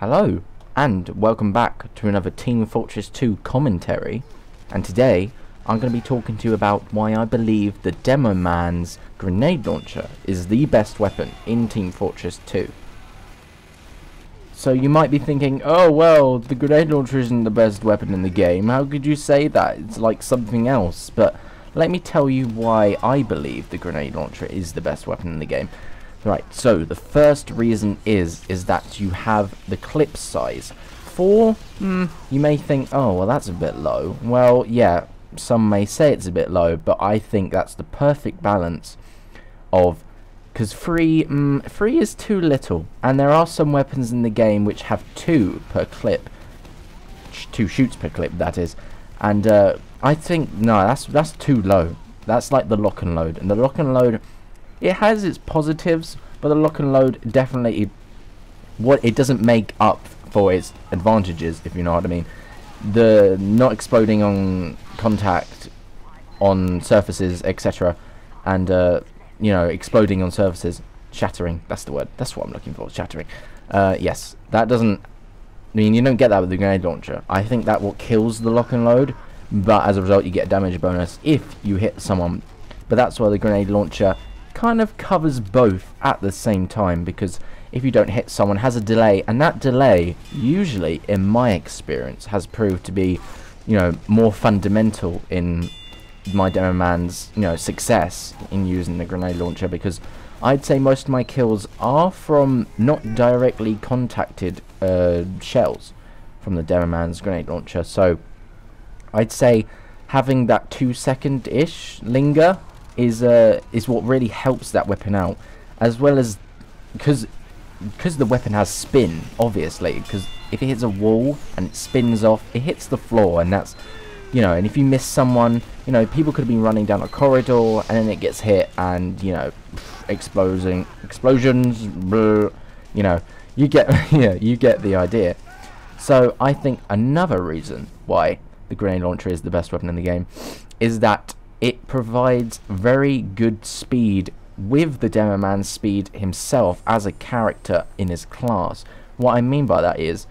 Hello, and welcome back to another Team Fortress 2 commentary. And today, I'm going to be talking to you about why I believe the Demo Man's grenade launcher is the best weapon in Team Fortress 2. So you might be thinking, oh well, the grenade launcher isn't the best weapon in the game. How could you say that? It's like something else. But let me tell you why I believe the grenade launcher is the best weapon in the game. Right, so the first reason is that you have the clip size. 4, you may think, oh, well, that's a bit low. Well, yeah, some may say it's a bit low, but I think that's the perfect balance of, because 3 is too little, and there are some weapons in the game which have 2 per clip, 2 shoots per clip, that is, and I think, no, that's too low. That's like the lock and load, and the lock and load, it has its positives, but the lock and load definitely, it doesn't make up for its advantages, if you know what I mean. The not exploding on contact on surfaces, etc., and you know, exploding on surfaces, shattering. That's the word. That's what I'm looking for. Shattering. Yes, that doesn't. I mean, you don't get that with the grenade launcher. I think that what kills the lock and load, but as a result, you get a damage bonus if you hit someone. But that's why the grenade launcher kind of covers both at the same time, because if you don't hit someone, has a delay, and that delay usually, in my experience, has proved to be, you know, more fundamental in my Demo Man's, you know, success in using the grenade launcher, because I'd say most of my kills are from not directly contacted shells from the Demo Man's grenade launcher. So I'd say having that 2-second-ish linger is what really helps that weapon out, as well as because the weapon has spin, obviously, because if it hits a wall and it spins off, it hits the floor, and that's, you know, and if you miss someone, you know, people could have been running down a corridor and then it gets hit, and, you know, explosions, blah, you know, you get yeah, you get the idea. So I think another reason why the grenade launcher is the best weapon in the game is that it provides very good speed with the Demo Man's speed himself as a character in his class. What I mean by that is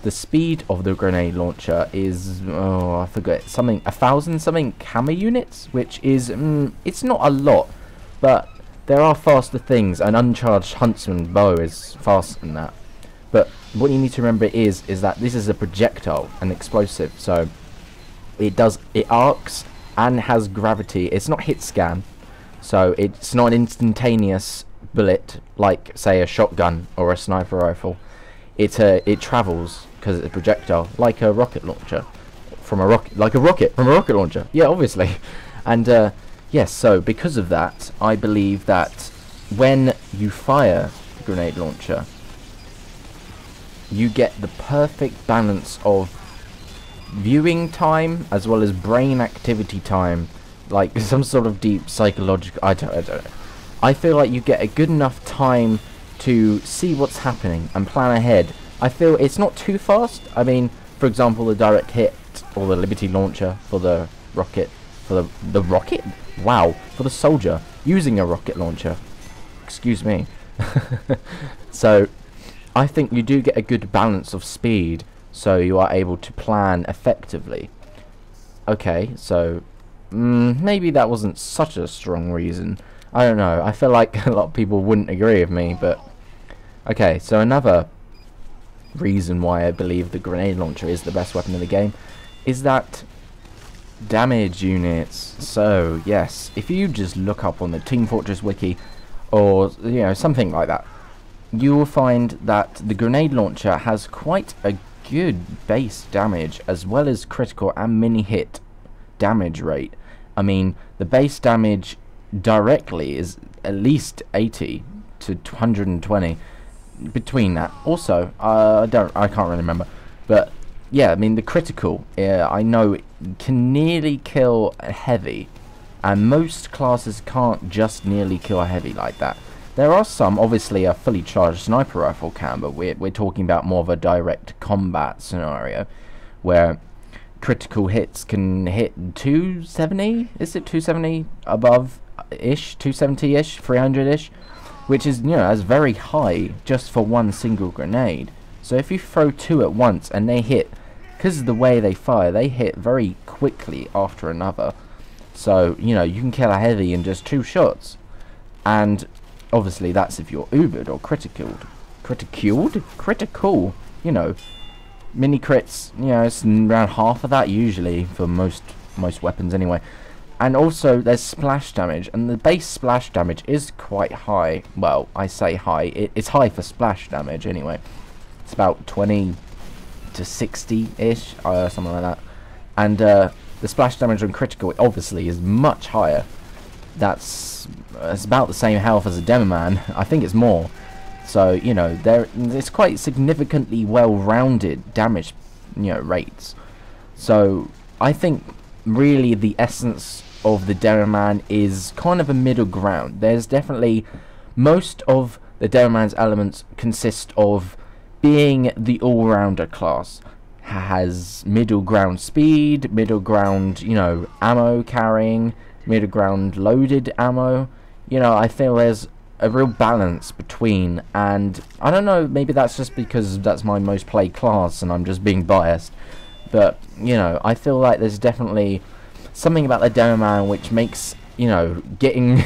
the speed of the grenade launcher is, oh, I forget, something 1,000 something camo units, which is it's not a lot, but there are faster things. An uncharged huntsman bow is faster than that. But what you need to remember is that this is a projectile, an explosive, so it arcs and has gravity. It's not hit scan, so it's not an instantaneous bullet like, say, a shotgun or a sniper rifle. It travels because it's a projectile, like a rocket launcher from a rocket, from a rocket launcher. Yeah, obviously. And yes, so because of that, I believe that when you fire the grenade launcher, you get the perfect balance of viewing time as well as brain activity time, like some sort of deep psychological, I don't know. I feel like you get a good enough time to see what's happening and plan ahead. I feel it's not too fast. I mean, for example, the direct hit or the Liberty launcher for the rocket, for the rocket? Wow, for the soldier using a rocket launcher. Excuse me. So I think you do get a good balance of speed, so you are able to plan effectively. Okay, so maybe that wasn't such a strong reason. I don't know. I feel like a lot of people wouldn't agree with me, but okay. So another reason why I believe the grenade launcher is the best weapon in the game is that damage units. So yes, if you just look up on the Team Fortress wiki, or you know, something like that, you will find that the grenade launcher has quite a good base damage as well as critical and mini hit damage rate. I mean, the base damage directly is at least 80 to 120 between that. Also, I can't really remember, but yeah, I mean the critical, I know it can nearly kill a heavy, and most classes can't just nearly kill a heavy like that. There are some, obviously a fully charged sniper rifle can, but we're talking about more of a direct combat scenario where critical hits can hit 270, is it 270 above ish, 270 ish, 300 ish, which is, you know, that's very high just for one single grenade. So if you throw 2 at once and they hit, because of the way they fire, they hit very quickly after another. So, you know, you can kill a heavy in just 2 shots. And obviously that's if you're ubered or critical, you know. Mini crits, you know, it's around half of that usually for most weapons anyway. And also there's splash damage, and the base splash damage is quite high. Well, I say high, it's high for splash damage anyway. It's about 20 to 60-ish, something like that. And the splash damage on critical obviously is much higher. It's about the same health as a Demoman. I think it's more. So, you know, it's quite significantly well-rounded damage, you know, rates. So, I think really the essence of the Demoman is kind of a middle ground. There's definitely, most of the Demoman's elements consist of being the all-rounder class. Has middle ground speed, middle ground, you know, ammo carrying, middle ground loaded ammo. You know, I feel there's a real balance between, and I don't know, maybe that's just because that's my most played class and I'm just being biased, but you know, I feel like there's definitely something about the Demoman which makes, you know, getting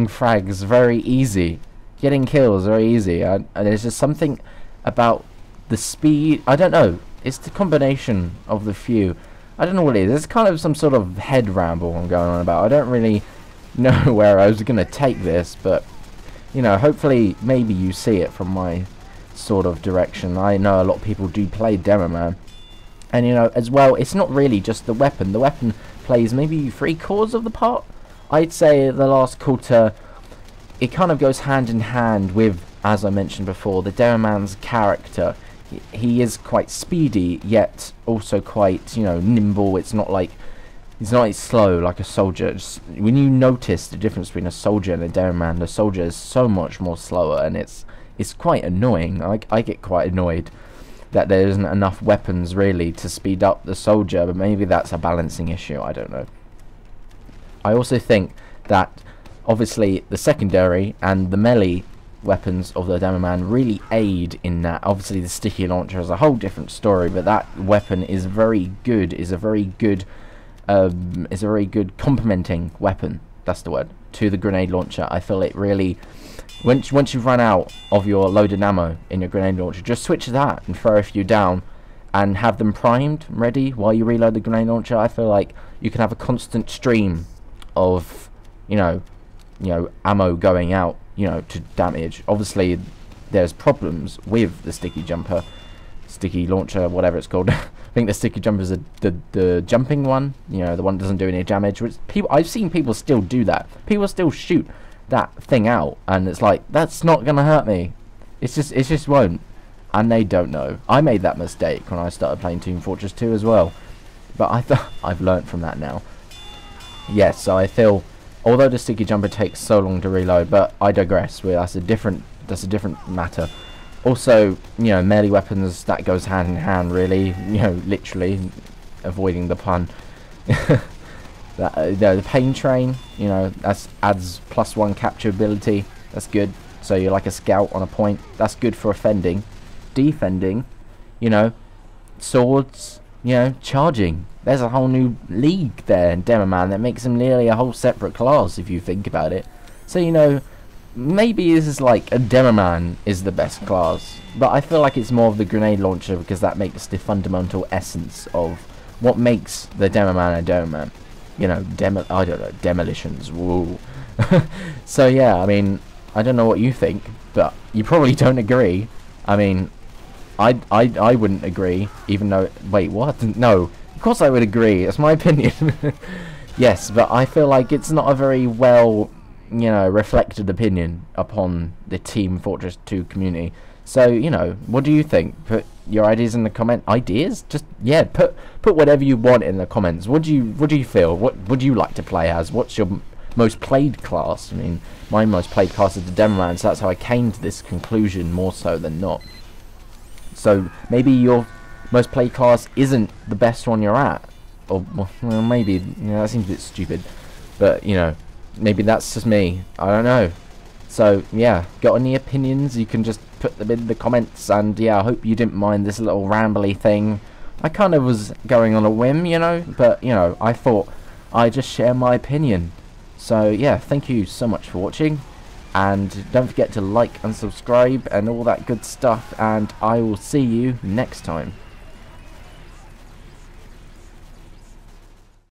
frags very easy, getting kills very easy, and there's just something about the speed. I don't know, it's the combination of the few. I don't know what it is. It's kind of some sort of head ramble I'm going on about. I don't really know where I was gonna take this, but you know, hopefully maybe you see it from my sort of direction. I know a lot of people do play Demoman, and you know, as well, it's not really just the weapon. The weapon plays maybe 3/4 of the part. I'd say the last quarter, it kind of goes hand in hand with, as I mentioned before, the Demoman's character. He is quite speedy, yet also quite, you know, nimble. It's not like he's not slow like a soldier. When you notice the difference between a soldier and a Demoman, the soldier is so much more slower, and it's quite annoying. I get quite annoyed that there isn't enough weapons really to speed up the soldier, but maybe that's a balancing issue, I don't know. I also think that obviously the secondary and the melee weapons of the Demoman really aid in that. Obviously the sticky launcher is a whole different story, but that weapon is very good, is a very good complementing weapon, that's the word, to the grenade launcher. I feel it really, once you've run out of your loaded ammo in your grenade launcher, just switch that and throw a few down and have them primed, ready while you reload the grenade launcher. I feel like you can have a constant stream of, you know, ammo going out, you know, to damage. Obviously there's problems with the sticky launcher, whatever it's called. I think the sticky jumper is the jumping one, you know, the one that doesn't do any damage. Which I've seen people still do that. People still shoot that thing out, and it's like, that's not gonna hurt me. It just won't, and they don't know. I made that mistake when I started playing Team Fortress 2 as well, but I've learnt from that now. Yes, so I feel, although the sticky jumper takes so long to reload, but I digress. That's a different matter. Also, you know, melee weapons, that goes hand in hand, really. You know, literally, avoiding the pun. The pain train, you know, that adds +1 capture ability. That's good. So you're like a scout on a point. That's good for offending. Defending, you know, swords, you know, charging. There's a whole new league there in Demoman that makes him nearly a whole separate class if you think about it. So, you know, maybe this is like a Demoman is the best class, but I feel like it's more of the grenade launcher, because that makes the fundamental essence of what makes the Demoman a Demoman. You know, I don't know, demolitions. Woo. So yeah, I mean, I don't know what you think, but you probably don't agree. I mean, I wouldn't agree, even though, wait, what? No, of course I would agree. It's my opinion. Yes, but I feel like it's not a very well, you know, reflected opinion upon the Team Fortress 2 community. So, you know, what do you think? Put your ideas in the comment. Ideas? Just, yeah, put whatever you want in the comments. What do you feel? What would you like to play as? What's your most played class? I mean, my most played class is the Demoman, so that's how I came to this conclusion more so than not. So maybe your most played class isn't the best one you're at, or well, maybe, you know, that seems a bit stupid, but you know, maybe that's just me. I don't know. So yeah, got any opinions? You can just put them in the comments. And yeah, I hope you didn't mind this little rambly thing. I kind of was going on a whim, you know, but, you know, I thought I'd just share my opinion. So yeah, thank you so much for watching, and don't forget to like and subscribe and all that good stuff, and I will see you next time.